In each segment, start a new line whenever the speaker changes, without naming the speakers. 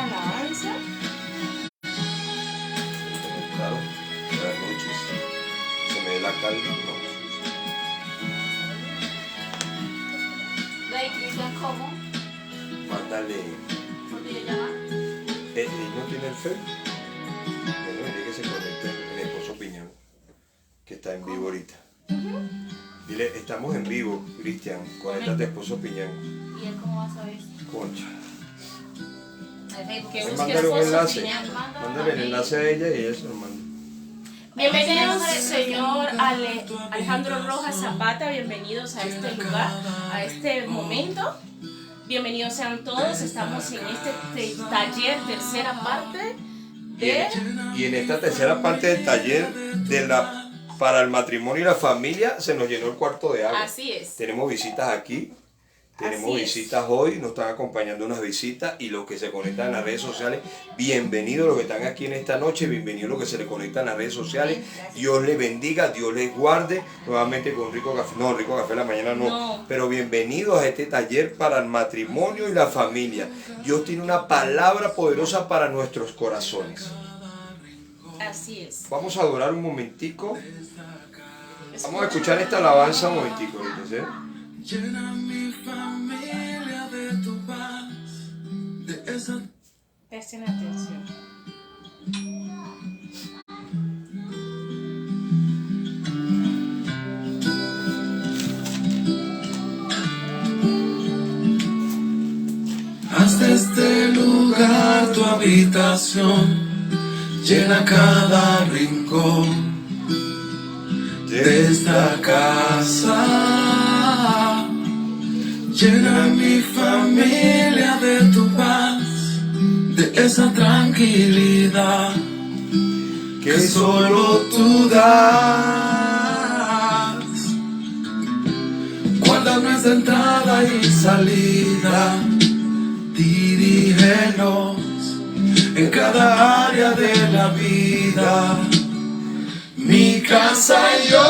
esta alabanza.
Claro, buenas noches. Se me dé la calma, no.
Cristian, ¿cómo?
Mándale.
¿Por videollamada?
¿Él no tiene el Facebook? Bueno, dile que se conecte el esposo Piñón, que está en vivo ahorita. Dile, estamos en vivo, Cristian, conéctate esposo Piñón.
¿Y él cómo va a saber?
Concha.
El Facebook.
Que busque
Mándale un
esposo
enlace.
Piñón.
Mándale el enlace a ella y ella se lo manda.
Bienvenidos, señor Alejandro Rojas Zapata, bienvenidos a este lugar, a este momento. Bienvenidos sean todos, estamos en este taller, tercera parte
Y en esta tercera parte del taller para el matrimonio y la familia se nos llenó el cuarto de agua.
Así es.
Tenemos visitas aquí. Tenemos
Así
visitas hoy, nos están acompañando unas visitas y los que se conectan en las redes sociales, bienvenidos los que están aquí en esta noche, bienvenidos los que se les conectan en las redes sociales, Dios les bendiga, Dios les guarde, nuevamente con Rico Café, no, Rico Café en la mañana no, pero bienvenidos a este taller para el matrimonio y la familia. Dios tiene una palabra poderosa para nuestros corazones.
Así es.
Vamos a adorar un momentico, vamos a escuchar esta alabanza un momentico, ¿sí?
Llena mi familia de tu paz, de esa...
Presten atención.
Haz de este lugar tu habitación, llena cada rincón de esta casa. Llena mi familia de tu paz, de esa tranquilidad que solo tú das. Guarda nuestra entrada y salida, dirígenos en cada área de la vida. Mi casa y yo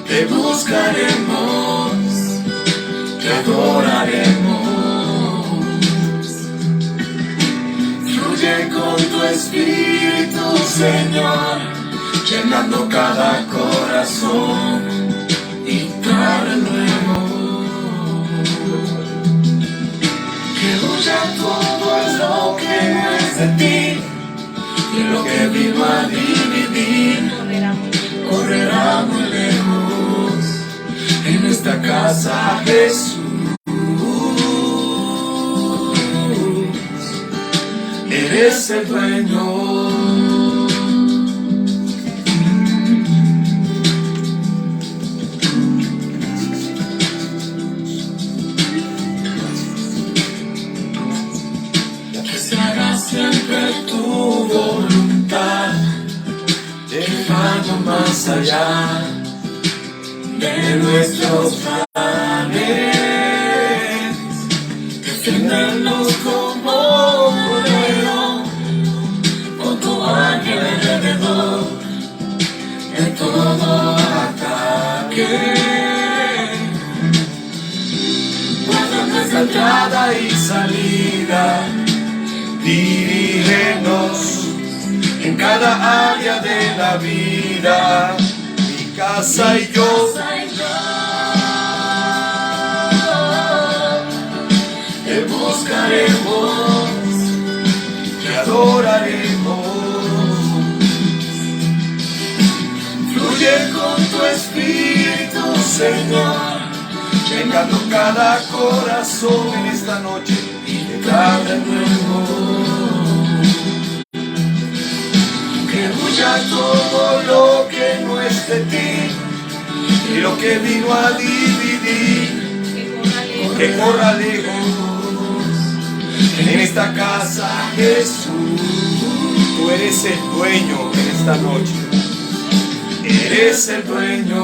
te buscaremos, te adoraremos. Fluye con tu espíritu, Señor, llenando cada corazón y trae nuevo. Que huya todo lo que no es de ti y lo que vino a dividir correrá muy lejos. En esta casa, Jesús, eres el dueño. Que se haga siempre tu voluntad, llevando más allá de nuestros planes. Defiéndenos como un león, con tu ángel alrededor de todo ataque. Guarda nuestra entrada y salida, dirígenos en cada área de la vida. Mi casa y yo te buscaremos, te adoraremos. Fluye con tu espíritu, Señor, llenando cada corazón en esta noche y de nuevo. Que huya todo lo que no es de ti y lo que vino a dividir, que corra lejos. En esta casa, Jesús, tú eres el dueño en esta noche, eres el dueño.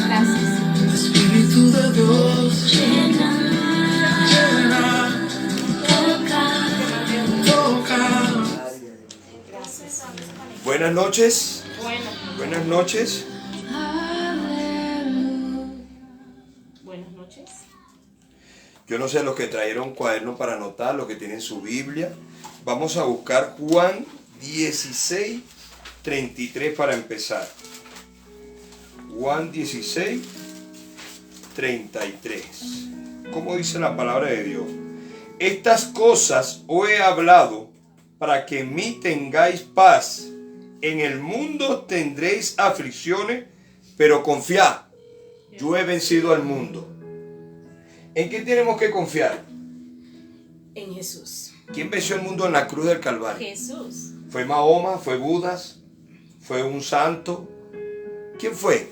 Gracias.
Espíritu de Dios, llena, toca.
Buenas noches.
Bueno.
Buenas noches.
noches.
Yo no sé los que trajeron cuaderno para anotar, los que tienen su Biblia. Vamos a buscar Juan 16, 33 para empezar. Juan 16, 33. ¿Cómo dice la palabra de Dios? Estas cosas os he hablado para que en mí tengáis paz. En el mundo tendréis aflicciones, pero confiad, yo he vencido al mundo. ¿En qué tenemos que confiar?
En Jesús.
¿Quién venció el mundo en la cruz del Calvario?
Jesús.
¿Fue Mahoma? ¿Fue Budas? ¿Fue un santo? ¿Quién fue?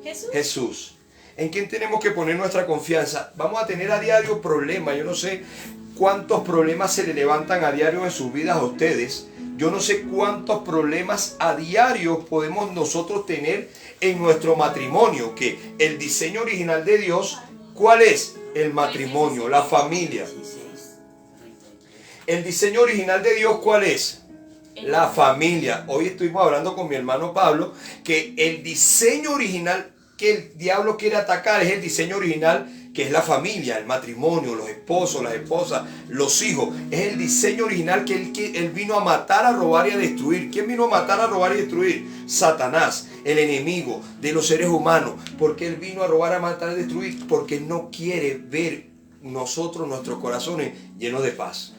Jesús.
Jesús. ¿En quién tenemos que poner nuestra confianza? Vamos a tener a diario problemas. Yo no sé cuántos problemas se le levantan a diario en sus vidas a ustedes. Yo no sé cuántos problemas a diario podemos nosotros tener en nuestro matrimonio. Que el diseño original de Dios, ¿cuál es? El matrimonio, la familia. El diseño original de Dios, ¿cuál es? La familia. Hoy estuvimos hablando con mi hermano Pablo que el diseño original que el diablo quiere atacar es el diseño original que es la familia, el matrimonio, los esposos, las esposas, los hijos. Es el diseño original que él vino a matar, a robar y a destruir. ¿Quién vino a matar, a robar y destruir? Satanás, el enemigo de los seres humanos. ¿Por qué él vino a robar, a matar y destruir? Porque no quiere ver nosotros, nuestros corazones llenos de paz.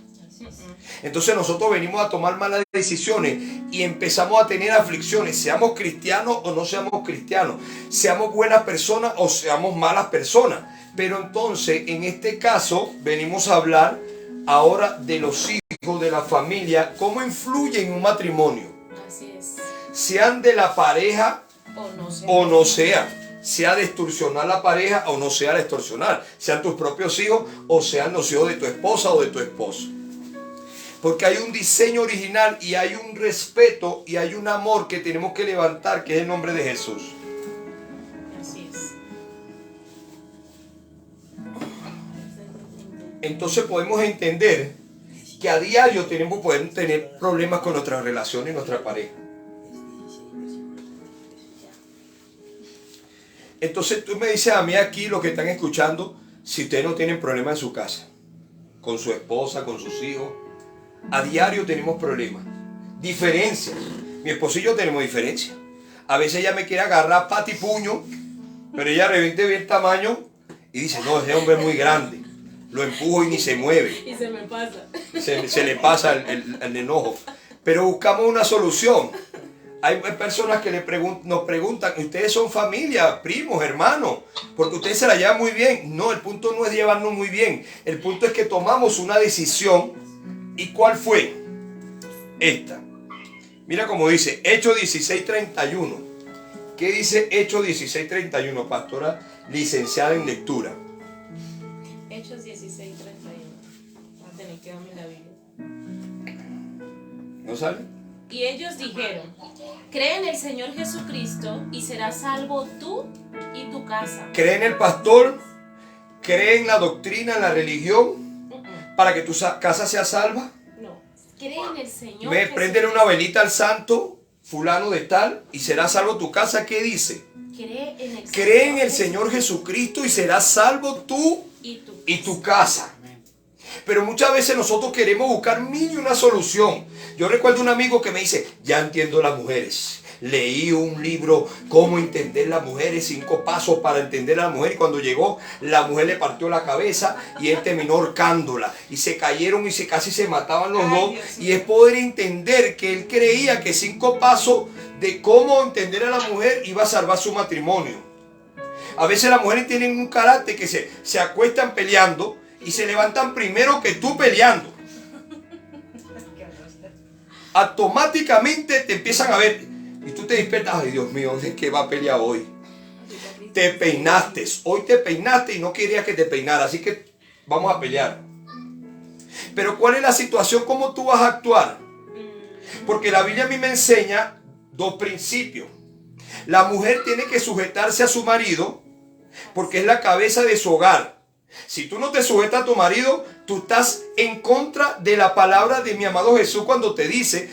Entonces nosotros venimos a tomar malas decisiones y empezamos a tener aflicciones, seamos cristianos o no seamos cristianos, seamos buenas personas o seamos malas personas. Pero entonces en este caso venimos a hablar ahora de los hijos, de la familia, cómo influyen en un matrimonio.
Así es.
Sean de la pareja
O no
sea, sea de extorsionar la pareja o no sea de extorsionar, sean tus propios hijos o sean los hijos de tu esposa o de tu esposo. Porque hay un diseño original y hay un respeto y hay un amor que tenemos que levantar, que es el nombre de Jesús.
Así es.
Entonces podemos entender que a diario podemos tener problemas con nuestras relaciones y nuestra pareja. Entonces tú me dices a mí aquí, los que están escuchando, si ustedes no tienen problemas en su casa, con su esposa, con sus hijos. A diario tenemos problemas, diferencias. Mi esposo y yo tenemos diferencias. A veces ella me quiere agarrar pata y puño, pero ella reviente bien tamaño y dice, no, ese hombre es muy grande. Lo empujo y ni se mueve.
Y se me pasa.
Se le pasa el enojo. Pero buscamos una solución. Hay personas que nos preguntan, ¿ustedes son familia, primos, hermanos? Porque ustedes se la llevan muy bien. No, el punto no es llevarnos muy bien. El punto es que tomamos una decisión. ¿Y cuál fue? Esta. Mira cómo dice Hechos 16:31. ¿Qué dice Hechos 16:31, pastora licenciada en lectura?
Hechos 16:31. Va a tener que darme la Biblia.
¿No sale?
Y ellos dijeron, cree en el Señor Jesucristo y serás salvo tú y tu casa.
Cree en el pastor, cree en la doctrina, en la religión, para que tu casa sea salva.
No, cree en el Señor
Ve, préndele una velita al santo fulano de tal y será salvo tu casa. ¿Qué dice? Cree en el Señor Jesucristo y serás salvo tú y tu casa. Pero muchas veces nosotros queremos buscar mil y una solución. Yo recuerdo un amigo que me dice, ya entiendo las mujeres. Leí un libro, Cómo entender las mujeres, 5 pasos para entender a la mujer. Y cuando llegó, la mujer le partió la cabeza y él terminó ahorcándola. Y se cayeron y casi se mataban los dos. Y es poder entender que él creía que 5 pasos de cómo entender a la mujer iba a salvar su matrimonio. A veces las mujeres tienen un carácter que se acuestan peleando y se levantan primero que tú peleando. Automáticamente te empiezan a ver. Y tú te despiertas, ay Dios mío, ¿de qué va a pelear hoy? Te peinaste, hoy te peinaste y no querías que te peinara, así que vamos a pelear. Pero ¿cuál es la situación? ¿Cómo tú vas a actuar? Porque la Biblia a mí me enseña 2 principios. La mujer tiene que sujetarse a su marido porque es la cabeza de su hogar. Si tú no te sujetas a tu marido, tú estás en contra de la palabra de mi amado Jesús cuando te dice,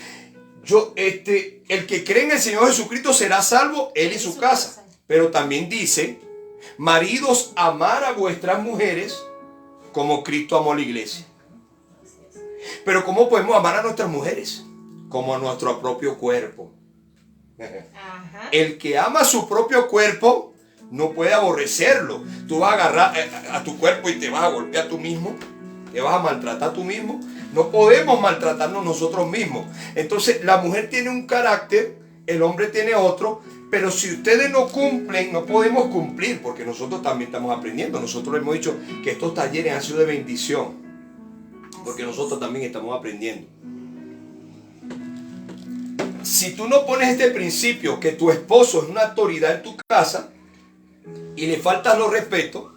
el que cree en el Señor Jesucristo será salvo, él y su casa. Pero también dice Maridos, amar a vuestras mujeres como Cristo amó a la iglesia. Pero ¿cómo podemos amar a nuestras mujeres? Como a nuestro propio cuerpo.
Ajá.
El que ama su propio cuerpo no puede aborrecerlo. Tú vas a agarrar a tu cuerpo y te vas a golpear tú mismo. Te vas a maltratar tú mismo. No podemos maltratarnos nosotros mismos. Entonces la mujer tiene un carácter, el hombre tiene otro. Pero si ustedes no cumplen, no podemos cumplir, porque nosotros también estamos aprendiendo. Nosotros hemos dicho que estos talleres han sido de bendición, porque nosotros también estamos aprendiendo. Si tú no pones este principio, que tu esposo es una autoridad en tu casa, y le faltas los respetos,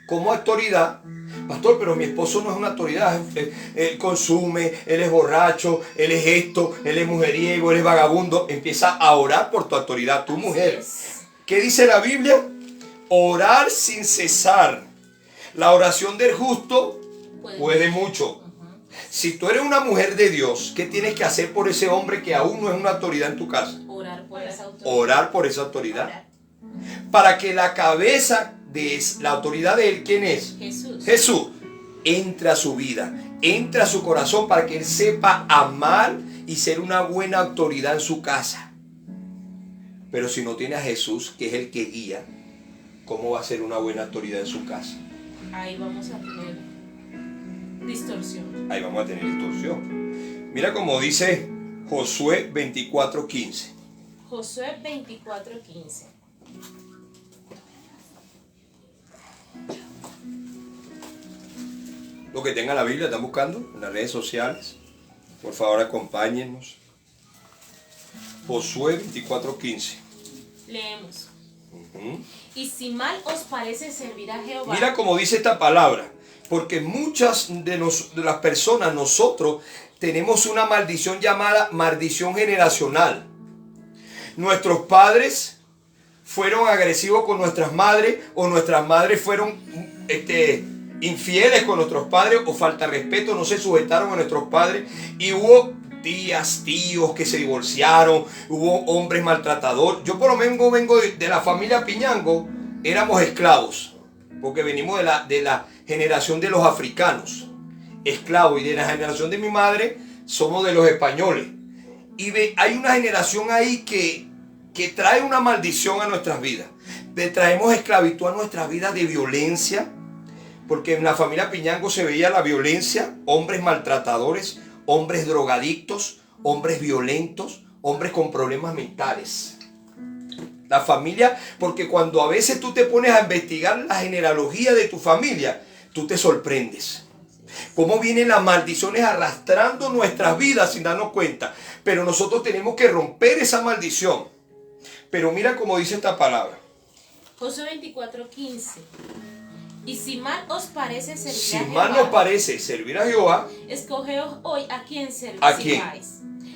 como autoridad, pastor, pero mi esposo no es una autoridad, él consume, él es borracho, él es esto, él es mujeriego, él es vagabundo, empieza a orar por tu autoridad, tu mujer. ¿Qué dice la Biblia? Orar sin cesar. La oración del justo puede mucho. Si tú eres una mujer de Dios, ¿qué tienes que hacer por ese hombre que aún no es una autoridad en tu casa?
Orar por esa autoridad.
Orar por esa autoridad. Para que la cabeza de la autoridad de él, ¿quién es?
Jesús.
Jesús. Entra a su vida, entra a su corazón para que él sepa amar y ser una buena autoridad en su casa. Pero si no tiene a Jesús, que es el que guía, ¿cómo va a ser una buena autoridad en su casa?
Ahí vamos a tener distorsión.
Ahí vamos a tener distorsión. Mira como dice Josué 24:15.
Josué 24:15.
Los que tengan la Biblia, están buscando en las redes sociales. Por favor, acompáñennos. Josué 24:15.
Leemos. Y si mal os parece servir a Jehová.
Mira cómo dice esta palabra. Porque muchas de las personas, nosotros, tenemos una maldición llamada maldición generacional. Nuestros padres fueron agresivos con nuestras madres, o nuestras madres fueron infieles con nuestros padres, o falta de respeto, no se sujetaron a nuestros padres, y hubo tías, tíos que se divorciaron, hubo hombres maltratadores. Yo por lo menos vengo de la familia Piñango, éramos esclavos, porque venimos de la generación de los africanos, esclavos, y de la generación de mi madre somos de los españoles. Y hay una generación ahí que trae una maldición a nuestras vidas. Traemos esclavitud a nuestras vidas de violencia, porque en la familia Piñango se veía la violencia, hombres maltratadores, hombres drogadictos, hombres violentos, hombres con problemas mentales. La familia, porque cuando a veces tú te pones a investigar la genealogía de tu familia, tú te sorprendes. Cómo vienen las maldiciones arrastrando nuestras vidas sin darnos cuenta. Pero nosotros tenemos que romper esa maldición. Pero mira cómo dice esta palabra.
Josué 24:15. Y si mal os parece servir
Si
a Jehová,
mal nos parece servir a Jehová,
escogeos hoy a quién servir.
¿A quién?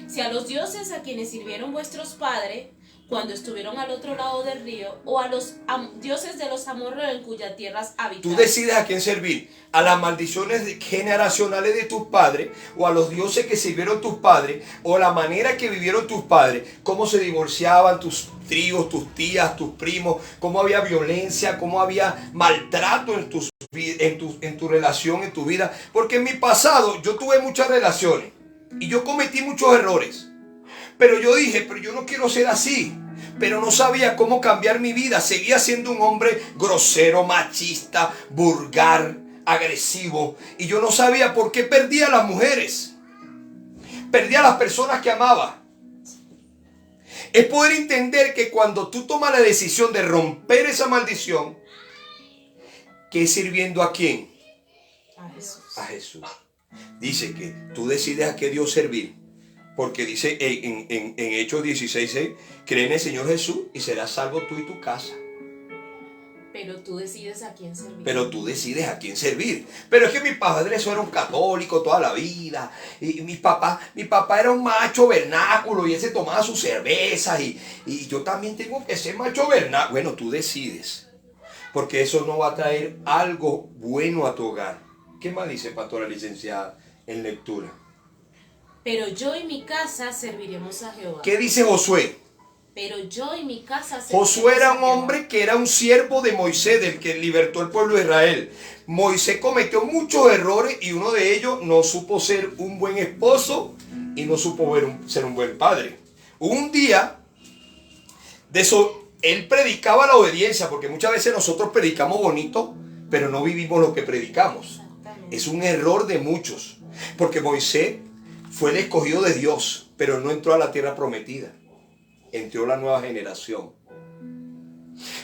Si a los dioses a quienes sirvieron vuestros padres cuando estuvieron al otro lado del río, o a los dioses de los amorreos en cuyas tierras habitáis.
tú decides a quién servir. A las maldiciones generacionales de tus padres, o a los dioses que sirvieron tus padres, o la manera que vivieron tus padres, cómo se divorciaban tus tíos, tus tías, tus primos, cómo había violencia, cómo había maltrato en tu relación, en tu vida. Porque en mi pasado yo tuve muchas relaciones y yo cometí muchos errores. Pero yo dije, pero yo no quiero ser así. Pero no sabía cómo cambiar mi vida. Seguía siendo un hombre grosero, machista, vulgar, agresivo. Y yo no sabía por qué perdía a las mujeres. Perdía a las personas que amaba. Es poder entender que cuando tú tomas la decisión de romper esa maldición, ¿qué es sirviendo a quién?
A Jesús.
A Jesús. Dice que tú decides a qué Dios servir. Porque dice en Hechos 16:6, cree en el Señor Jesús y serás salvo tú y tu casa.
Pero tú decides a quién servir.
Pero tú decides a quién servir. Pero es que mi padre eso era un católico toda la vida. Y mi papá era un macho vernáculo y él se tomaba sus cervezas. Y yo también tengo que ser macho vernáculo. Bueno, tú decides. Porque eso no va a traer algo bueno a tu hogar. ¿Qué más dice pastora licenciada en lectura?
Pero yo y mi casa serviremos a Jehová.
¿Qué dice Josué?
pero yo y mi casa...
Josué era un hombre que era un siervo de Moisés, del que libertó el pueblo de Israel. Moisés cometió muchos errores y uno de ellos no supo ser un buen esposo y no supo ser un buen padre. Un día, él predicaba la obediencia, porque muchas veces nosotros predicamos bonito, pero no vivimos lo que predicamos. Es un error de muchos, porque Moisés fue el escogido de Dios, pero no entró a la tierra prometida. Entró la nueva generación.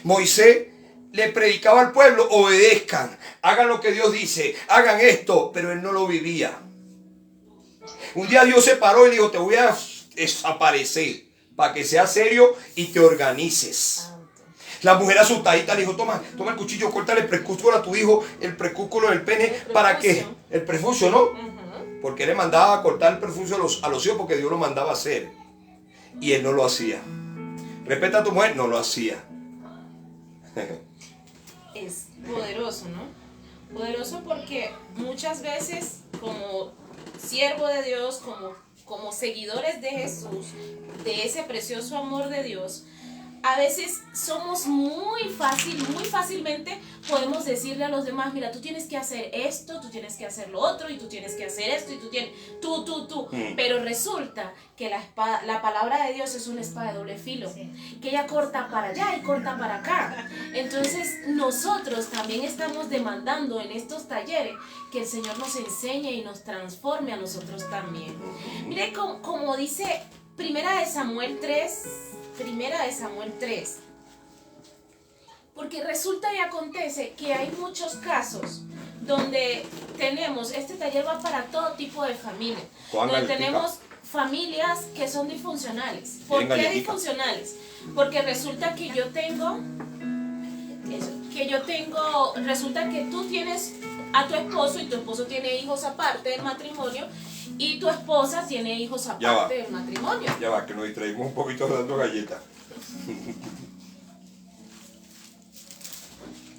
Moisés le predicaba al pueblo: obedezcan, hagan lo que Dios dice, hagan esto, pero él no lo vivía. Un día Dios se paró y le dijo: te voy a desaparecer para que seas serio y te organices. La mujer asustadita le dijo: toma el cuchillo, córtale el precúsculo a tu hijo, el precúsculo del pene, ¿para qué? El prepucio, ¿no? Porque él le mandaba a cortar el prepucio a los hijos, porque Dios lo mandaba a hacer. Y él no lo hacía. Respeta a tu mujer, no lo hacía.
Es poderoso, ¿no? Poderoso porque muchas veces, como siervo de Dios, como seguidores de Jesús, de ese precioso amor de Dios, a veces somos muy fácilmente podemos decirle a los demás: mira, tú tienes que hacer esto, tú tienes que hacer lo otro, y tú tienes que hacer esto, y tú. Pero resulta que la palabra de Dios es una espada de doble filo, que ella corta para allá y corta para acá. Entonces nosotros también estamos demandando en estos talleres que el Señor nos enseñe y nos transforme a nosotros también. Mire como dice Primera de Samuel 3, porque resulta y acontece que hay muchos casos donde tenemos, este taller va para todo tipo de familia, donde tenemos familias que son disfuncionales. ¿Por qué disfuncionales? Porque resulta que resulta que tú tienes a tu esposo y tu esposo tiene hijos aparte del matrimonio, y tu esposa tiene hijos aparte del matrimonio.
Ya va, que nos distraímos un poquito dando galletas.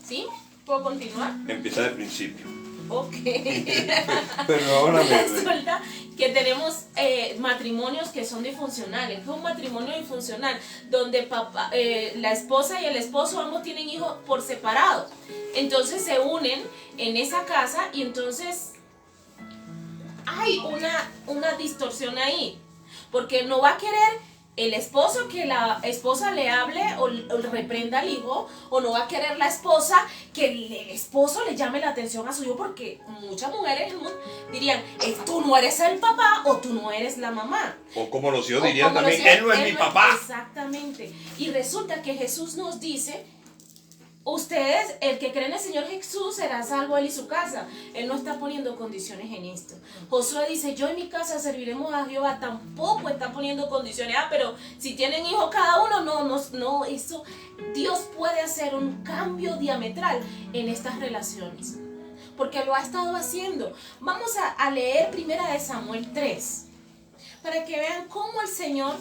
¿Sí? ¿Puedo continuar?
Empieza del principio.
Ok.
Perdóname.
Resulta que tenemos matrimonios que son disfuncionales. Es un matrimonio disfuncional donde la esposa y el esposo ambos tienen hijos por separado. Entonces se unen en esa casa y entonces hay una distorsión ahí, porque no va a querer el esposo que la esposa le hable o reprenda al hijo, o no va a querer la esposa que el esposo le llame la atención a su hijo, porque muchas mujeres dirían: tú no eres el papá o tú no eres la mamá.
O como los hijos dirían también: él no es mi papá.
Exactamente. Y resulta que Jesús nos dice: ustedes, el que cree en el Señor Jesús será salvo él y su casa. Él no está poniendo condiciones en esto. Josué dice: yo en mi casa serviremos a Jehová. Tampoco está poniendo condiciones. Pero si tienen hijos cada uno, no, eso, Dios puede hacer un cambio diametral en estas relaciones, porque lo ha estado haciendo. Vamos a leer Primera de Samuel 3, para que vean cómo el Señor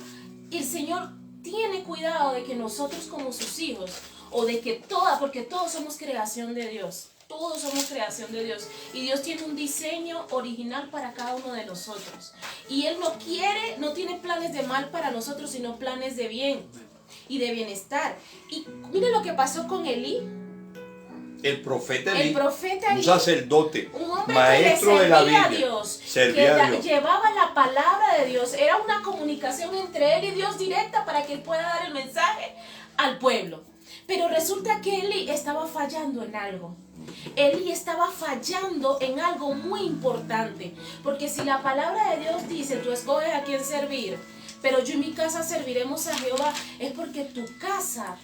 tiene cuidado de que nosotros, como sus hijos, o de que porque todos somos creación de Dios. Todos somos creación de Dios. Y Dios tiene un diseño original para cada uno de nosotros. Y Él no tiene planes de mal para nosotros, sino planes de bien y de bienestar. Y mire lo que pasó con Elí.
El profeta Elí,
un
sacerdote,
un hombre
maestro
que
de la
servía
Biblia,
a Dios,
servía a Dios.
Llevaba la palabra de Dios. Era una comunicación entre él y Dios directa para que él pueda dar el mensaje al pueblo. Pero resulta que Elí estaba fallando en algo. Elí estaba fallando en algo muy importante. Porque si la palabra de Dios dice: tú escoges a quién servir, pero yo y mi casa serviremos a Jehová, es porque tu casa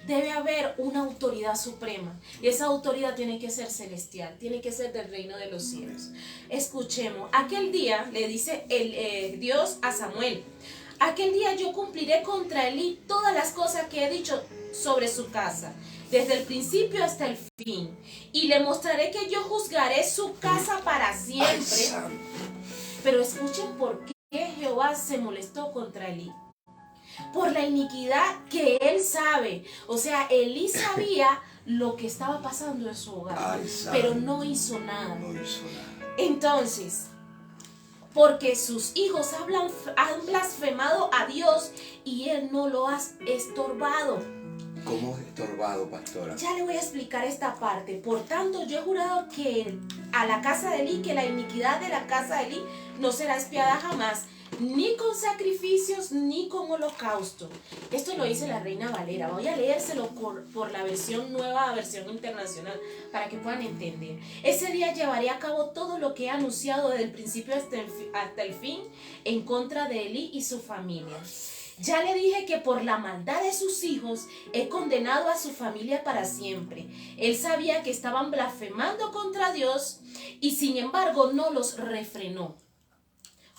debe haber una autoridad suprema. Y esa autoridad tiene que ser celestial, tiene que ser del reino de los cielos. Escuchemos. Aquel día le dice Dios a Samuel: aquel día yo cumpliré contra Elí todas las cosas que he dicho sobre su casa, desde el principio hasta el fin, y le mostraré que yo juzgaré su casa para siempre. Pero escuchen por qué Jehová se molestó contra Elí: por la iniquidad que él sabe. O sea, Elí sabía lo que estaba pasando en su hogar, pero no hizo nada. Entonces, porque sus hijos han blasfemado a Dios y Él no lo ha estorbado.
¿Cómo es estorbado, pastora?
Ya le voy a explicar esta parte. Por tanto, yo he jurado que a la casa de Elí, que la iniquidad de la casa de Elí no será expiada jamás, ni con sacrificios, ni con holocausto. Esto lo dice la Reina Valera. Voy a leérselo por la versión nueva, versión internacional, para que puedan entender. Ese día llevaré a cabo todo lo que he anunciado desde el principio hasta el fin en contra de Elí y su familia. Ya le dije que por la maldad de sus hijos he condenado a su familia para siempre. Él sabía que estaban blasfemando contra Dios y sin embargo no los refrenó.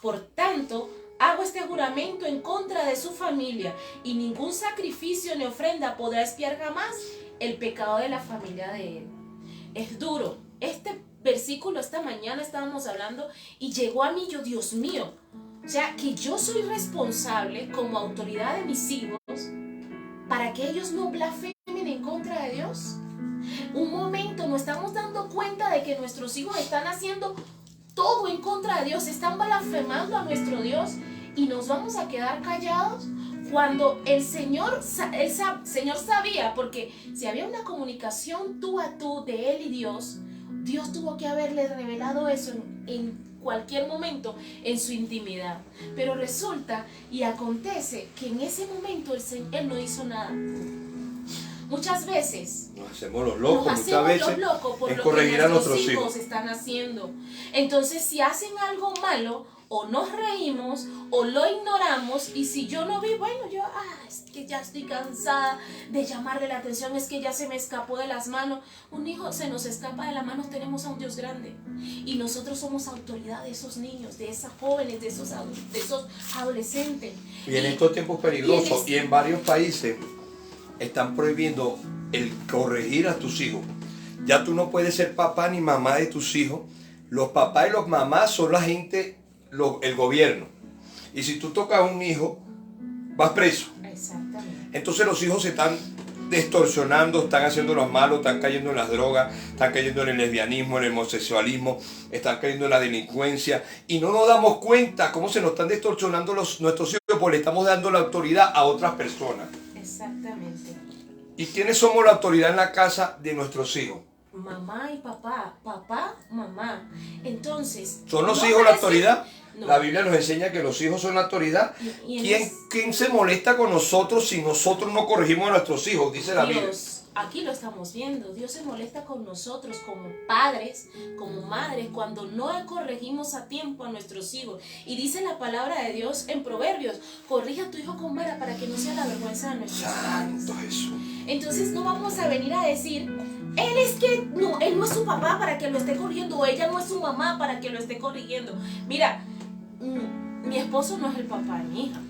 Por tanto, hago este juramento en contra de su familia y ningún sacrificio ni ofrenda podrá expiar jamás el pecado de la familia de él. Es duro. Este versículo esta mañana estábamos hablando y llegó a mí, yo, Dios mío. O sea, que yo soy responsable como autoridad de mis hijos para que ellos no blasfemen en contra de Dios. Un momento, nos estamos dando cuenta de que nuestros hijos están haciendo todo en contra de Dios, están blasfemando a nuestro Dios y nos vamos a quedar callados cuando el Señor sabía, porque si había una comunicación tú a tú de Él y Dios, Dios tuvo que haberle revelado eso en cualquier momento en su intimidad. Pero resulta y acontece que en ese momento Él no hizo nada. Muchas veces
nos hacemos los locos, muchas veces
por
es corregir a nuestros hijos.
Están haciendo. Entonces, si hacen algo malo, o nos reímos o lo ignoramos, y si yo no vi, bueno, es que ya estoy cansada de llamarle la atención, es que ya se me escapó de las manos. Un hijo se nos escapa de las manos, tenemos a un Dios grande y nosotros somos autoridad de esos niños, de esos jóvenes, de esos adolescentes.
Y en estos tiempos peligrosos y en varios países están prohibiendo el corregir a tus hijos. Ya tú no puedes ser papá ni mamá de tus hijos. Los papás y los mamás son la gente, el gobierno. Y si tú tocas a un hijo, vas preso.
Exactamente.
Entonces los hijos se están distorsionando, están haciendo lo malo, están cayendo en las drogas, están cayendo en el lesbianismo, en el homosexualismo, están cayendo en la delincuencia. Y no nos damos cuenta cómo se nos están distorsionando nuestros hijos porque le estamos dando la autoridad a otras personas.
Exactamente.
¿Y quiénes somos la autoridad en la casa de nuestros hijos?
Mamá y papá, mamá. Entonces,
¿son los
no
hijos la
parece-
autoridad?
No.
La Biblia nos enseña que los hijos son la autoridad. ¿Quién se molesta con nosotros si nosotros no corregimos a nuestros hijos? Dice la Biblia.
Dios, aquí lo estamos viendo. Dios se molesta con nosotros como padres, como madres, cuando no corregimos a tiempo a nuestros hijos. Y dice la palabra de Dios en Proverbios: corrige a tu hijo con vara para que no sea la vergüenza de nuestros padres.
Santo Jesús.
Entonces no vamos a venir a decir: él no es su papá para que lo esté corrigiendo, o ella no es su mamá para que lo esté corrigiendo. Mira, mi esposo no es el papá de mi hija.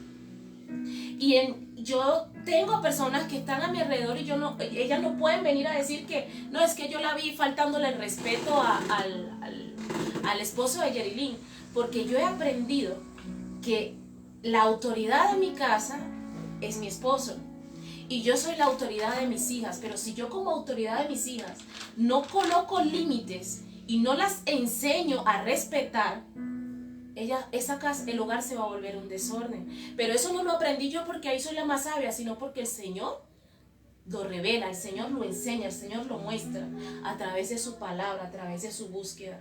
Yo tengo personas que están a mi alrededor y ellas no pueden venir a decir que no, es que yo la vi faltándole el respeto al esposo de Yerilyn, porque yo he aprendido que la autoridad de mi casa es mi esposo. Y yo soy la autoridad de mis hijas, pero si yo como autoridad de mis hijas no coloco límites y no las enseño a respetar, esa casa, el hogar se va a volver un desorden. Pero eso no lo aprendí yo porque ahí soy la más sabia, sino porque el Señor lo revela, el Señor lo enseña, el Señor lo muestra a través de su palabra, a través de su búsqueda.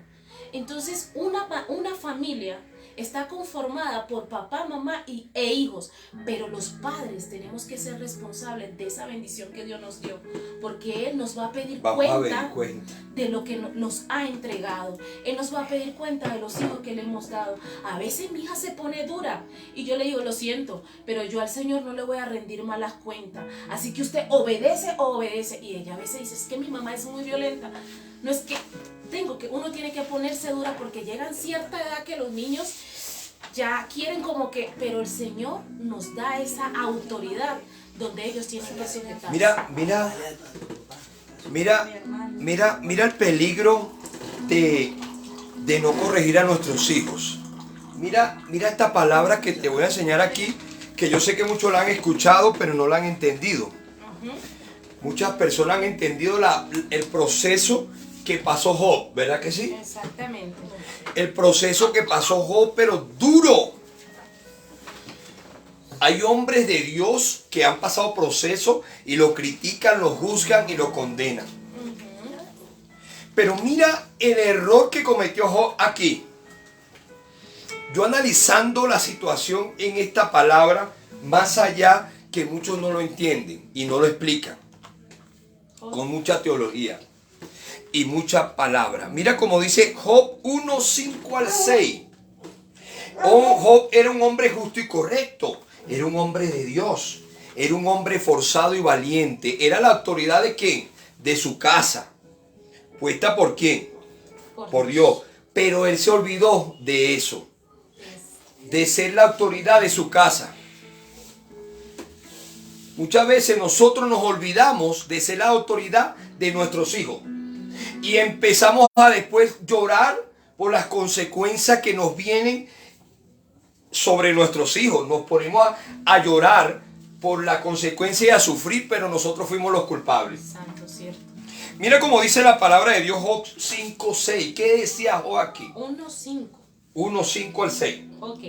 Entonces una familia está conformada por papá, mamá e hijos, pero los padres tenemos que ser responsables de esa bendición que Dios nos dio, porque Él nos va a pedir cuenta de lo que nos ha entregado. Él nos va a pedir cuenta de los hijos que le hemos dado. A veces mi hija se pone dura y yo le digo: lo siento, pero yo al Señor no le voy a rendir malas cuentas, así que usted obedece. Y ella a veces dice: es que mi mamá es muy violenta. No es que uno tiene que ponerse dura, porque llegan cierta edad que los niños ya quieren pero el Señor nos da esa autoridad donde ellos tienen que sujetarse.
Mira el peligro de no corregir a nuestros hijos. Mira esta palabra que te voy a enseñar aquí, que yo sé que muchos la han escuchado, pero no la han entendido. Muchas personas han entendido el proceso que pasó Job, ¿verdad que sí?
Exactamente.
El proceso que pasó Job, pero duro. Hay hombres de Dios que han pasado procesos y lo critican, lo juzgan y lo condenan. Pero mira el error que cometió Job aquí. Yo analizando la situación en esta palabra, más allá que muchos no lo entienden y no lo explican, con mucha teología y mucha palabra. Mira como dice Job 1, 5 al 6. Job era un hombre justo y correcto. Era un hombre de Dios. Era un hombre forzado y valiente. Era la autoridad de ¿quién? De su casa. ¿Puesta por quién? Por Dios. Pero él se olvidó de eso. De ser la autoridad de su casa. Muchas veces nosotros nos olvidamos de ser la autoridad de nuestros hijos. Y empezamos a después llorar por las consecuencias que nos vienen sobre nuestros hijos. Nos ponemos a llorar por la consecuencia y a sufrir, pero nosotros fuimos los culpables.
Santo, cierto.
Mira cómo dice la palabra de Dios, Job 5:6. ¿Qué decía Job aquí?
1:5.
1:5 al 6.
Ok.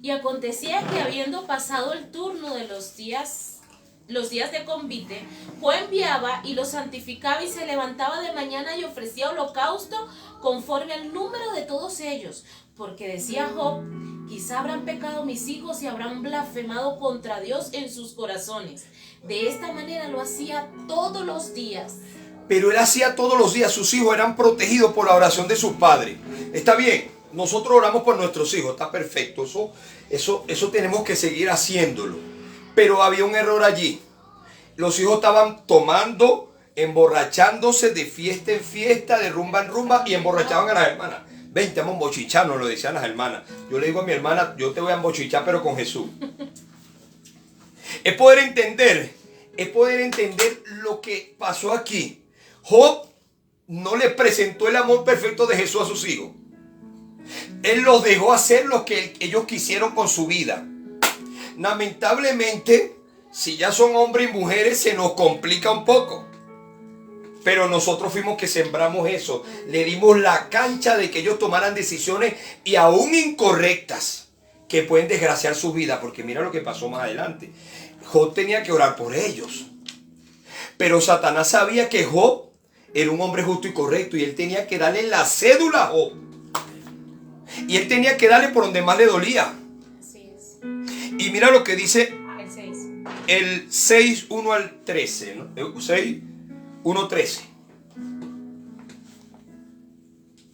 Y acontecía que habiendo pasado el turno de los días de convite, Job enviaba y los santificaba y se levantaba de mañana y ofrecía holocausto conforme al número de todos ellos. Porque decía Job, quizá habrán pecado mis hijos y habrán blasfemado contra Dios en sus corazones. De esta manera lo hacía todos los días.
Pero él hacía todos los días, sus hijos eran protegidos por la oración de sus padres. Está bien, nosotros oramos por nuestros hijos, está perfecto, eso tenemos que seguir haciéndolo. Pero había un error allí. Los hijos estaban tomando, emborrachándose de fiesta en fiesta, de rumba en rumba y emborrachaban a las hermanas. Ven, te vamos a embochichar, nos lo decían las hermanas. Yo le digo a mi hermana, yo te voy a embochichar, pero con Jesús. Es poder entender lo que pasó aquí. Job no le presentó el amor perfecto de Jesús a sus hijos. Él los dejó hacer lo que ellos quisieron con su vida. Lamentablemente, si ya son hombres y mujeres, se nos complica un poco. Pero nosotros fuimos que sembramos eso. Le dimos la cancha de que ellos tomaran decisiones y aún incorrectas que pueden desgraciar su vida. Porque mira lo que pasó más adelante. Job tenía que orar por ellos. Pero Satanás sabía que Job era un hombre justo y correcto. Y él tenía que darle la cédula a Job. Y él tenía que darle por donde más le dolía.
Así es.
Y mira lo que dice
El 6.
el 6, 1 al 13. ¿no? 6, 1, 13.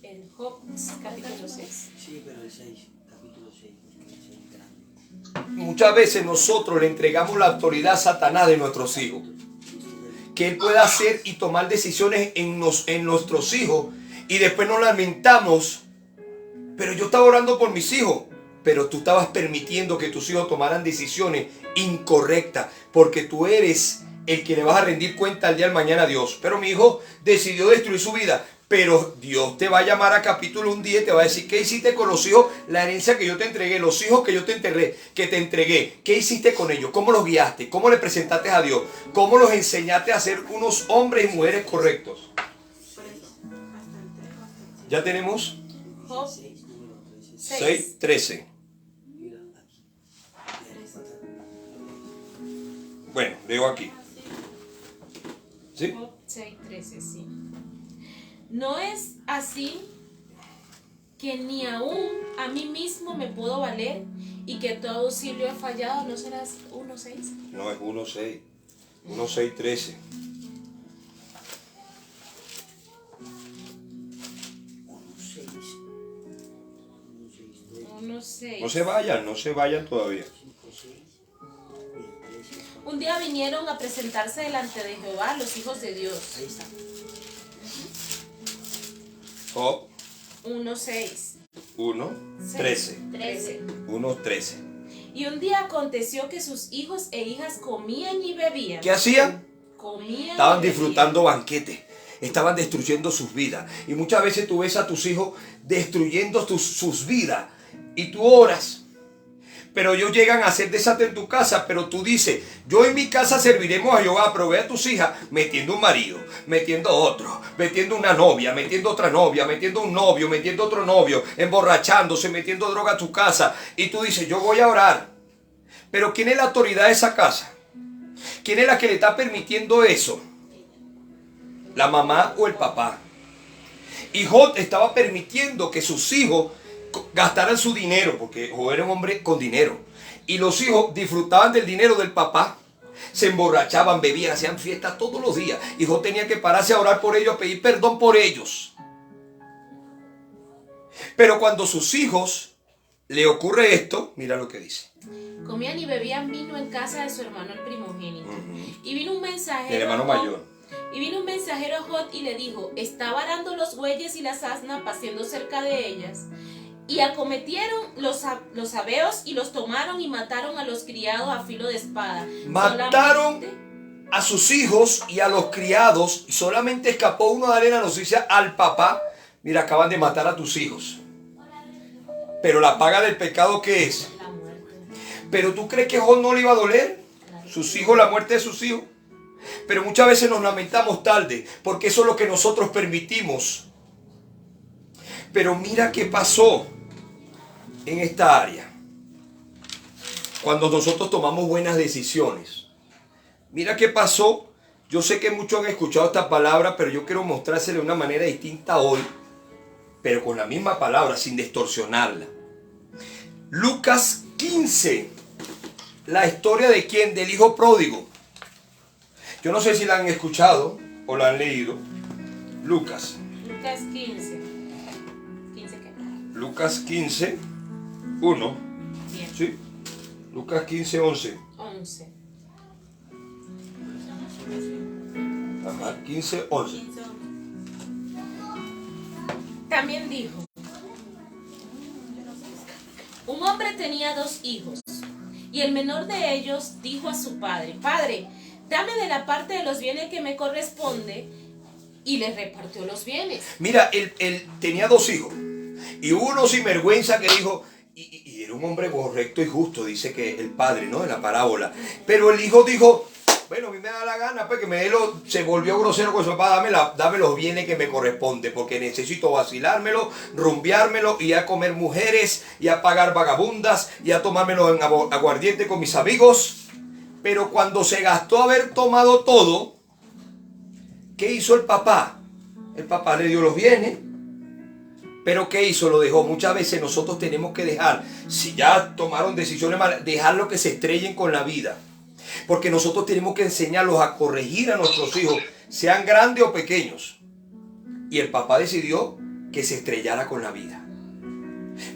El Job capítulo 6.
Sí, pero el 6, capítulo 6, el 6 grande.
Muchas veces nosotros le entregamos la autoridad a Satanás de nuestros hijos. Que él pueda hacer y tomar decisiones en nuestros hijos. Y después nos lamentamos. Pero yo estaba orando por mis hijos. Pero tú estabas permitiendo que tus hijos tomaran decisiones incorrectas. Porque tú eres el que le vas a rendir cuenta al día de mañana a Dios. Pero mi hijo decidió destruir su vida. Pero Dios te va a llamar a capítulo un día y te va a decir, ¿qué hiciste con los hijos? La herencia que yo te entregué, los hijos que yo te entregué. ¿Qué hiciste con ellos? ¿Cómo los guiaste? ¿Cómo le presentaste a Dios? ¿Cómo los enseñaste a ser unos hombres y mujeres correctos? Ya tenemos
Job
6, 13. Bueno, leo aquí. ¿Sí?
Job 6:13, sí. No es así que ni aún a mí mismo me puedo valer y que tu auxilio he fallado. ¿No serás 1:6?
No, es 1.6. 1.6, 13.
1:6.
No se vayan todavía.
Un día vinieron a presentarse delante de Jehová los hijos de Dios.
Ahí está.
Job
1:6.
1.13.
13.
1.13.
Y un día aconteció que sus hijos e hijas comían y bebían.
¿Qué hacían?
Comían
Estaban
y bebían.
disfrutando banquetes. Estaban destruyendo sus vidas. Y muchas veces tú ves a tus hijos destruyendo sus vidas. Y tú oras. Pero ellos llegan a hacer desastre en tu casa, pero tú dices, yo en mi casa serviremos a Jehová, pero ve a tus hijas metiendo un marido, metiendo otro, metiendo una novia, metiendo otra novia, metiendo un novio, metiendo otro novio, emborrachándose, metiendo droga a tu casa. Y tú dices, yo voy a orar. Pero ¿quién es la autoridad de esa casa? ¿Quién es la que le está permitiendo eso? ¿La mamá o el papá? Y Job estaba permitiendo que sus hijos gastaran su dinero, porque Job era un hombre con dinero. Y los hijos disfrutaban del dinero del papá, se emborrachaban, bebían, hacían fiestas todos los días. Y Job tenía que pararse a orar por ellos, a pedir perdón por ellos. Pero cuando sus hijos le ocurre esto, mira lo que dice.
Comían y bebían vino en casa de su hermano el primogénito. Y vino un mensajero.
El hermano mayor.
Y vino un mensajero a Job y le dijo, estaba arando los bueyes y las asnas, paciendo cerca de ellas. Y acometieron los sabeos y los tomaron y mataron a los criados a filo de espada.
Mataron a sus hijos y a los criados. Y solamente escapó uno a darle la noticia al papá. Mira, acaban de matar a tus hijos. Pero la paga del pecado, ¿qué es?
La muerte.
Pero ¿tú crees que Job no le iba a doler? Sus hijos, la muerte de sus hijos. Pero muchas veces nos lamentamos tarde, porque eso es lo que nosotros permitimos. Pero mira qué pasó en esta área. Cuando nosotros tomamos buenas decisiones. Mira qué pasó. Yo sé que muchos han escuchado esta palabra, pero yo quiero mostrársela de una manera distinta hoy. Pero con la misma palabra, sin distorsionarla. Lucas 15. La historia de quién? Del hijo pródigo. Yo no sé si la han escuchado o la han leído. Lucas
15. ¿15 qué?
Lucas 15, 1.
Bien.
¿Sí? Lucas 15, 11.
11.
Ajá, 15, 11.
También dijo, un hombre tenía 2 hijos, y el menor de ellos dijo a su padre, Padre, dame de la parte de los bienes que me corresponde, y le repartió los bienes.
Mira, él tenía 2 hijos, y uno sinvergüenza que dijo, y era un hombre correcto y justo, dice que el padre, ¿no? En la parábola. Pero el hijo dijo, bueno, a mí me da la gana, pues que se volvió grosero con su papá, dame los bienes que me corresponde, porque necesito vacilármelo, rumbeármelo, y a comer mujeres, y a pagar vagabundas, y a tomármelo en aguardiente con mis amigos. Pero cuando se gastó haber tomado todo, ¿qué hizo el papá? El papá le dio los bienes. Pero ¿qué hizo? Lo dejó. Muchas veces nosotros tenemos que dejar, si ya tomaron decisiones malas, dejarlo que se estrellen con la vida. Porque nosotros tenemos que enseñarlos a corregir a nuestros hijos, sean grandes o pequeños. Y el papá decidió que se estrellara con la vida.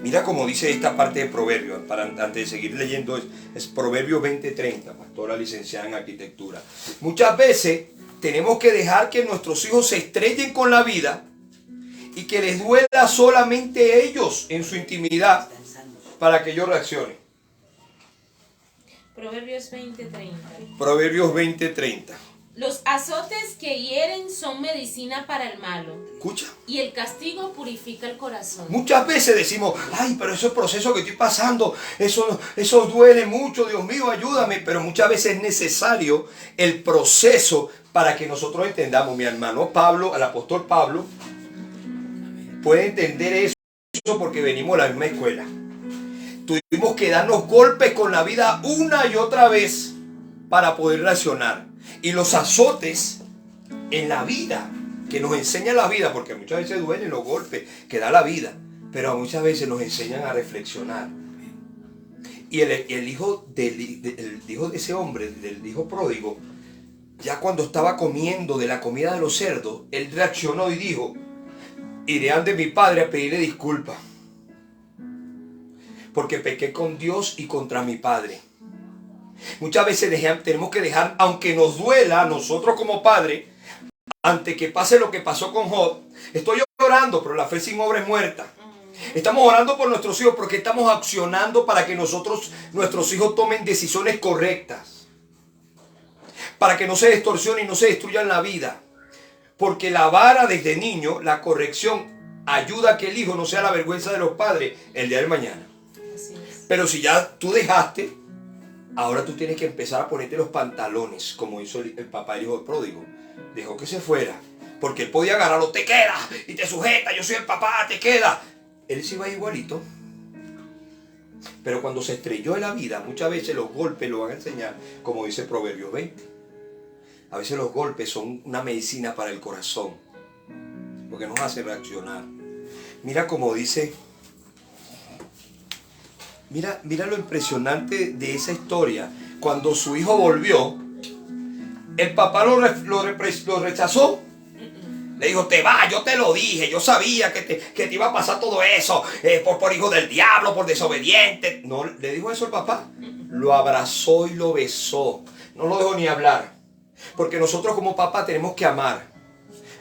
Mira cómo dice esta parte de Proverbios, antes de seguir leyendo, es Proverbios 20:30, pastora licenciada en arquitectura. Muchas veces tenemos que dejar que nuestros hijos se estrellen con la vida y que les duela solamente ellos en su intimidad para que ellos reaccionen.
Proverbios 20:30.
Proverbios 20:30.
Los azotes que hieren son medicina para el malo,
¿Escucha?
y el castigo purifica el corazón.
Muchas veces decimos, ay, pero ese proceso que estoy pasando, eso duele mucho, Dios mío, ayúdame. Pero muchas veces es necesario el proceso para que nosotros entendamos. Mi hermano Pablo, el apóstol Pablo, puede entender eso porque venimos de la misma escuela. Tuvimos que darnos golpes con la vida una y otra vez para poder reaccionar. Y los azotes en la vida, que nos enseña la vida, porque muchas veces duelen los golpes que da la vida, pero muchas veces nos enseñan a reflexionar. Y el hijo de ese hombre, del hijo pródigo, ya cuando estaba comiendo de la comida de los cerdos, él reaccionó y dijo, iré ante mi padre a pedirle disculpas, porque pequé con Dios y contra mi padre. Muchas veces tenemos que dejar, aunque nos duela a nosotros como padre, ante que pase lo que pasó con Job. Estoy orando, pero la fe sin obra es muerta. Estamos orando por nuestros hijos porque estamos accionando para que nuestros hijos tomen decisiones correctas. Para que no se distorsionen y no se destruyan la vida. Porque la vara desde niño, la corrección, ayuda a que el hijo no sea la vergüenza de los padres el día de mañana.
Así es.
Pero si ya tú dejaste, ahora tú tienes que empezar a ponerte los pantalones, como hizo el papá del hijo pródigo. Dejó que se fuera, porque él podía agarrarlo, te queda, y te sujeta, yo soy el papá, te queda. Él se iba igualito. Pero cuando se estrelló en la vida, muchas veces los golpes lo van a enseñar, como dice Proverbios 20. A veces los golpes son una medicina para el corazón, porque nos hace reaccionar. Mira como dice, mira lo impresionante de esa historia. Cuando su hijo volvió, el papá lo rechazó. Le dijo, te vas, yo te lo dije, yo sabía que te iba a pasar todo eso, por hijo del diablo, por desobediente. No, le dijo eso el papá. Lo abrazó y lo besó. No lo dejó ni hablar. Porque nosotros como papá tenemos que amar,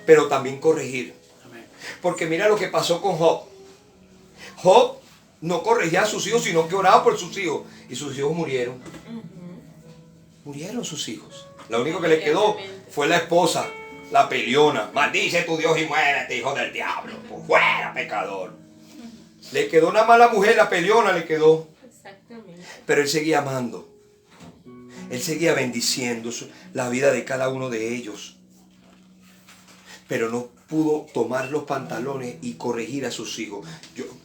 pero también corregir. Porque mira lo que pasó con Job. Job no corregía a sus hijos, sino que oraba por sus hijos. Y sus hijos murieron. Murieron sus hijos. Lo único que le quedó fue la esposa, la peleona. Maldice tu Dios y muérete, hijo del diablo. Pues fuera, pecador. Le quedó una mala mujer, la peleona le quedó.
Exactamente.
Pero él seguía amando. Él seguía bendiciendo la vida de cada uno de ellos. Pero no pudo tomar los pantalones y corregir a sus hijos.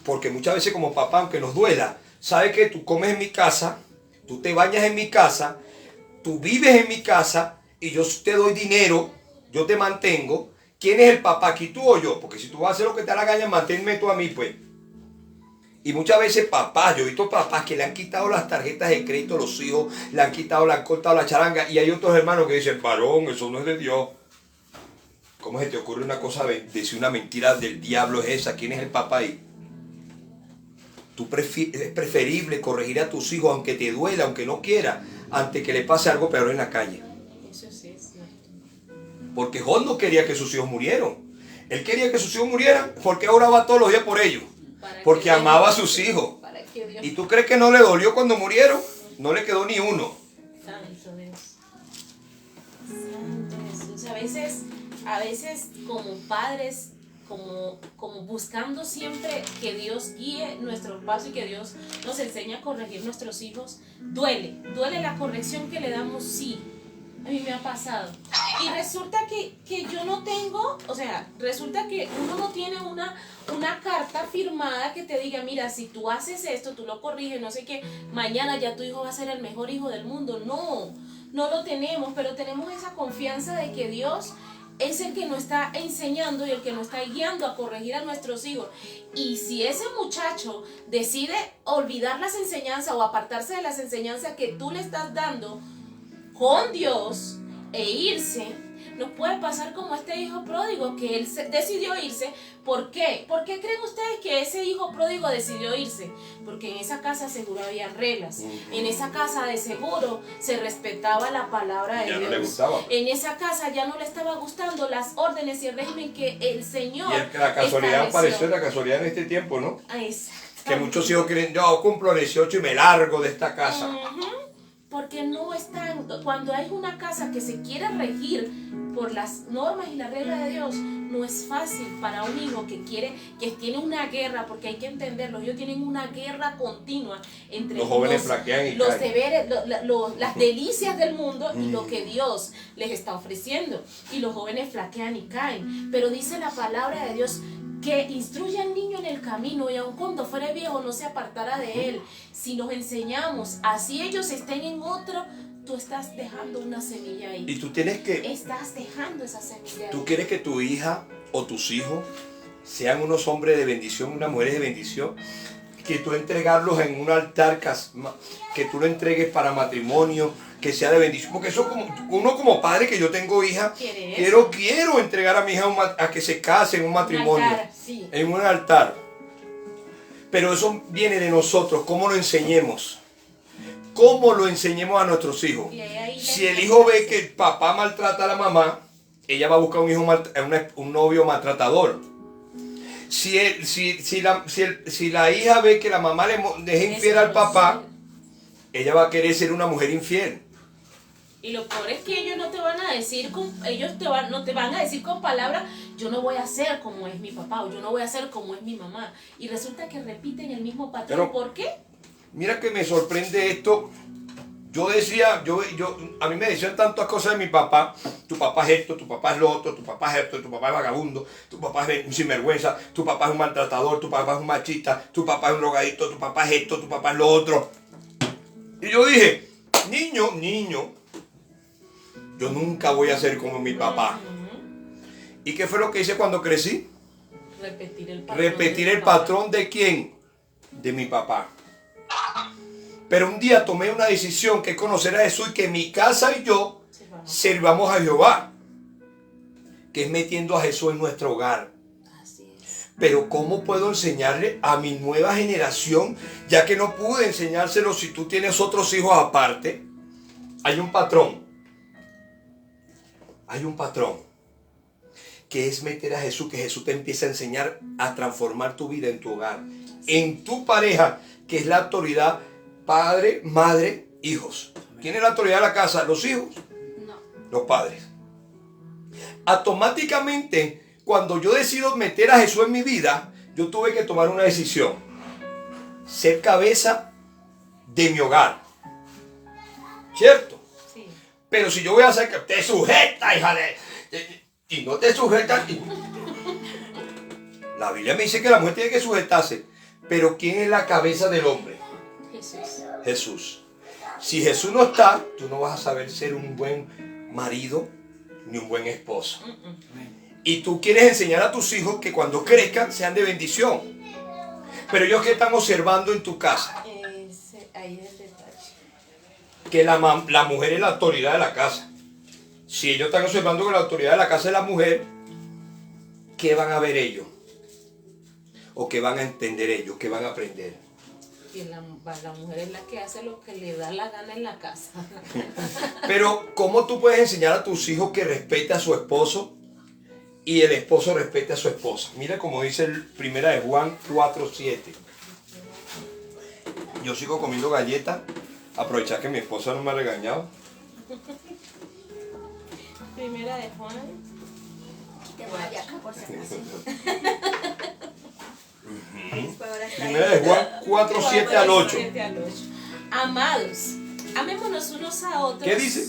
Porque muchas veces como papá, aunque nos duela, sabe que tú comes en mi casa, tú te bañas en mi casa, tú vives en mi casa y yo te doy dinero, yo te mantengo. ¿Quién es el papá aquí, tú o yo? Porque si tú vas a hacer lo que te da la gana, manténme tú a mí, pues. Y muchas veces papás, yo he visto papás que le han quitado las tarjetas de crédito a los hijos, le han cortado la charanga, y hay otros hermanos que dicen, varón, eso no es de Dios. ¿Cómo se te ocurre una cosa, decir una mentira del diablo es esa? ¿Quién es el papá ahí? Es preferible corregir a tus hijos, aunque te duela, aunque no quiera, antes que le pase algo peor en la calle.
Eso sí es cierto.
Porque Job no quería que sus hijos murieran. Él quería que sus hijos murieran porque oraba todos los días por ellos. Porque amaba a sus hijos.
Para que Dios...
¿Y tú crees que no le dolió cuando murieron? No le quedó ni uno.
Santo Dios. Santo Jesús. A veces como padres, como buscando siempre que Dios guíe nuestros pasos y que Dios nos enseñe a corregir nuestros hijos, duele la corrección que le damos, sí. A mí me ha pasado. Y resulta que yo no tengo, o sea, resulta que uno no tiene una carta firmada que te diga, mira, si tú haces esto, tú lo corriges, no sé qué, mañana ya tu hijo va a ser el mejor hijo del mundo. No lo tenemos, pero tenemos esa confianza de que Dios es el que nos está enseñando y el que nos está guiando a corregir a nuestros hijos. Y si ese muchacho decide olvidar las enseñanzas o apartarse de las enseñanzas que tú le estás dando con Dios e irse, nos puede pasar como este hijo pródigo, que él decidió irse. ¿Por qué? ¿Por qué creen ustedes que ese hijo pródigo decidió irse? Porque en esa casa seguro había reglas. En esa casa de seguro se respetaba la palabra de Dios.
Ya no le gustaba.
En esa casa ya no le estaba gustando las órdenes y el régimen que el Señor
Y la casualidad pareció la casualidad en este tiempo, ¿no? Que muchos hijos quieren, yo cumplo 18 y me largo de esta casa.
Porque no están, cuando hay una casa que se quiere regir por las normas y las reglas de Dios, no es fácil para un hijo que tiene una guerra, porque hay que entenderlo, ellos tienen una guerra continua entre
los jóvenes flaquean y
los
caen.
deberes, las delicias del mundo y lo que Dios les está ofreciendo, y los jóvenes flaquean y caen. Pero dice la palabra de Dios que instruye al niño en el camino y aun cuando fuere viejo no se apartará de él. Si nos enseñamos, así ellos estén en otro, tú estás dejando una semilla ahí.
Y tú tienes que...
Estás dejando esa semilla ahí.
Tú quieres que tu hija o tus hijos sean unos hombres de bendición, unas mujeres de bendición, que tú entregarlos en un altar, que tú lo entregues para matrimonio, que sea de bendición. Porque eso uno como padre, que yo tengo hija, quiero entregar a mi hija a que se case en un matrimonio, en un altar. Pero eso viene de nosotros, cómo lo enseñemos. Cómo lo enseñemos a nuestros hijos. Si el hijo ve que el papá maltrata a la mamá, ella va a buscar un novio maltratador. Si la hija ve que la mamá le deja infiel al papá, ella va a querer ser una mujer infiel.
Y lo peor es que ellos no te van a decir no te van a decir con palabras, yo no voy a ser como es mi papá o yo no voy a ser como es mi mamá. Y resulta que repiten el mismo patrón.
Pero,
¿por qué?
Mira que me sorprende esto. Yo decía, a mí me decían tantas cosas de mi papá. Tu papá es esto, tu papá es lo otro, tu papá es esto, tu papá es vagabundo, tu papá es un sinvergüenza, tu papá es un maltratador, tu papá es un machista, tu papá es un drogadicto, tu papá es esto, tu papá es lo otro. Y yo dije, niño, yo nunca voy a ser como mi papá. ¿Y qué fue lo que hice cuando crecí? Repetir el patrón de quién? De mi papá. Pero un día tomé una decisión que es conocer a Jesús y que mi casa y yo sirvamos a Jehová. Que es metiendo a Jesús en nuestro hogar.
Así es.
Pero ¿cómo puedo enseñarle a mi nueva generación? Ya que no pude enseñárselo si tú tienes otros hijos aparte. Hay un patrón. Hay un patrón. Que es meter a Jesús, que Jesús te empieza a enseñar a transformar tu vida en tu hogar. En tu pareja, que es la autoridad. Padre, madre, hijos. ¿Quién es la autoridad de la casa? ¿Los hijos?
No.
Los padres. Automáticamente, cuando yo decido meter a Jesús en mi vida, yo tuve que tomar una decisión. Ser cabeza de mi hogar. ¿Cierto?
Sí.
Pero si yo voy a hacer que te sujeta, hija y no te sujetas. La Biblia me dice que la mujer tiene que sujetarse. Pero ¿quién es la cabeza del hombre?
Jesús.
Jesús. Si Jesús no está, tú no vas a saber ser un buen marido ni un buen esposo. Y tú quieres enseñar a tus hijos que cuando crezcan sean de bendición. Pero ellos que están observando en tu casa,
Ahí es el detalle.
que la mujer es la autoridad de la casa. Si ellos están observando que la autoridad de la casa es la mujer, ¿qué van a ver ellos? ¿O qué van a entender ellos? ¿Qué van a aprender?
Que la mujer es la que hace lo que le da la gana en la casa.
Pero ¿cómo tú puedes enseñar a tus hijos que respete a su esposo y el esposo respete a su esposa? Mira como dice el primera de Juan 4:7. Yo sigo comiendo galletas. Aprovechar que mi esposa no me ha regañado.
Primera de Juan.
Te voy a acá por si acaso.
Primera de Juan 4:7 al 8.
7 al 8. Amados, amémonos unos a otros.
¿Qué dice?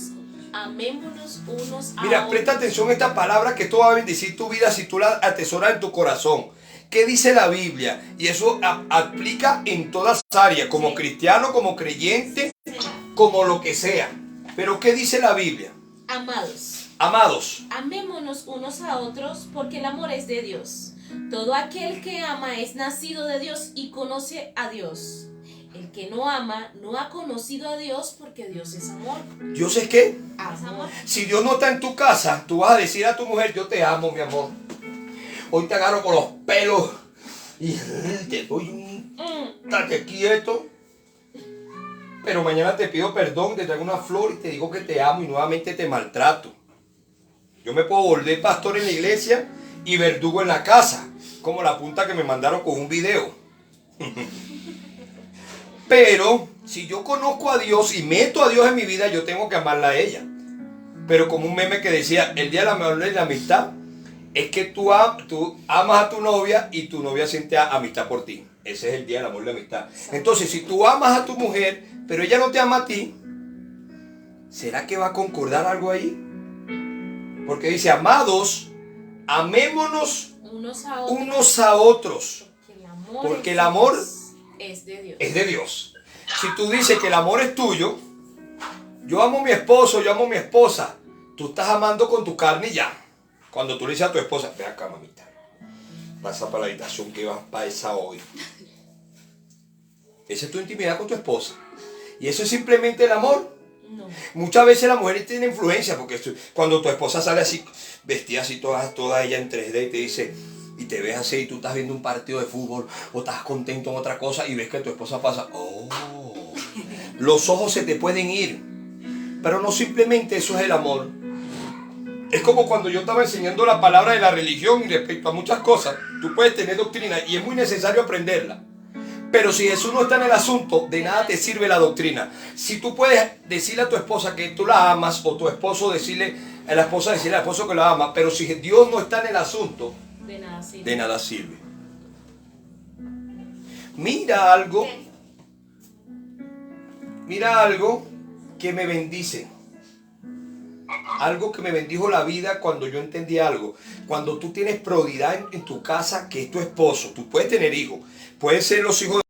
Amémonos unos a
Mira,
otros.
presta atención a esta palabra que esto va a bendecir tu vida si tú la atesoras en tu corazón. ¿Qué dice la Biblia? Y eso aplica en todas las áreas, como
Sí.
cristiano, como creyente, como lo que sea. Pero ¿qué dice la Biblia?
Amados,
Amados,
amémonos unos a otros porque el amor es de Dios. Todo aquel que ama es nacido de Dios y conoce a Dios. El que no ama no ha conocido a Dios porque Dios es amor.
¿Dios es qué?
Amor.
Si Dios no está en tu casa, tú vas a decir a tu mujer, yo te amo, mi amor. Hoy te agarro por los pelos y te doy un... Estate quieto. Pero mañana te pido perdón, te traigo una flor y te digo que te amo y nuevamente te maltrato. Yo me puedo volver pastor en la iglesia y verdugo en la casa, como la punta que me mandaron con un video. Pero si yo conozco a Dios y meto a Dios en mi vida, yo tengo que amarla a ella. Pero como un meme que decía, el día del amor y la amistad, es que tú amas a tu novia y tu novia siente amistad por ti. Ese es el día del amor y la amistad. Entonces, si tú amas a tu mujer, pero ella no te ama a ti, ¿será que va a concordar algo ahí? Porque dice, amados, amémonos unos a otros. Porque el amor
es de Dios.
es de Dios. Si tú dices que el amor es tuyo, yo amo a mi esposo, yo amo a mi esposa, tú estás amando con tu carne y ya. Cuando tú le dices a tu esposa, ve acá, mamita, pasa para la habitación que vas para esa hoy. Esa es tu intimidad con tu esposa. Y eso es simplemente el amor.
No.
Muchas veces la mujer tiene influencia, porque cuando tu esposa sale así, vestida así toda ella en 3D y te dice, y te ves así y tú estás viendo un partido de fútbol o estás contento en otra cosa y ves que tu esposa pasa, los ojos se te pueden ir, pero no simplemente eso es el amor. Es como cuando yo estaba enseñando la palabra de la religión y respecto a muchas cosas, tú puedes tener doctrina y es muy necesario aprenderla. Pero si Jesús no está en el asunto, de nada te sirve la doctrina. Si tú puedes decirle a tu esposa que tú la amas, o tu esposo decirle a la esposa al esposo que la ama, pero si Dios no está en el asunto, de nada sirve. Mira algo Mira algo que me bendice. Algo que me bendijo la vida cuando yo entendí algo. Cuando tú tienes prioridad en tu casa, que es tu esposo, tú puedes tener hijos, pueden ser los hijos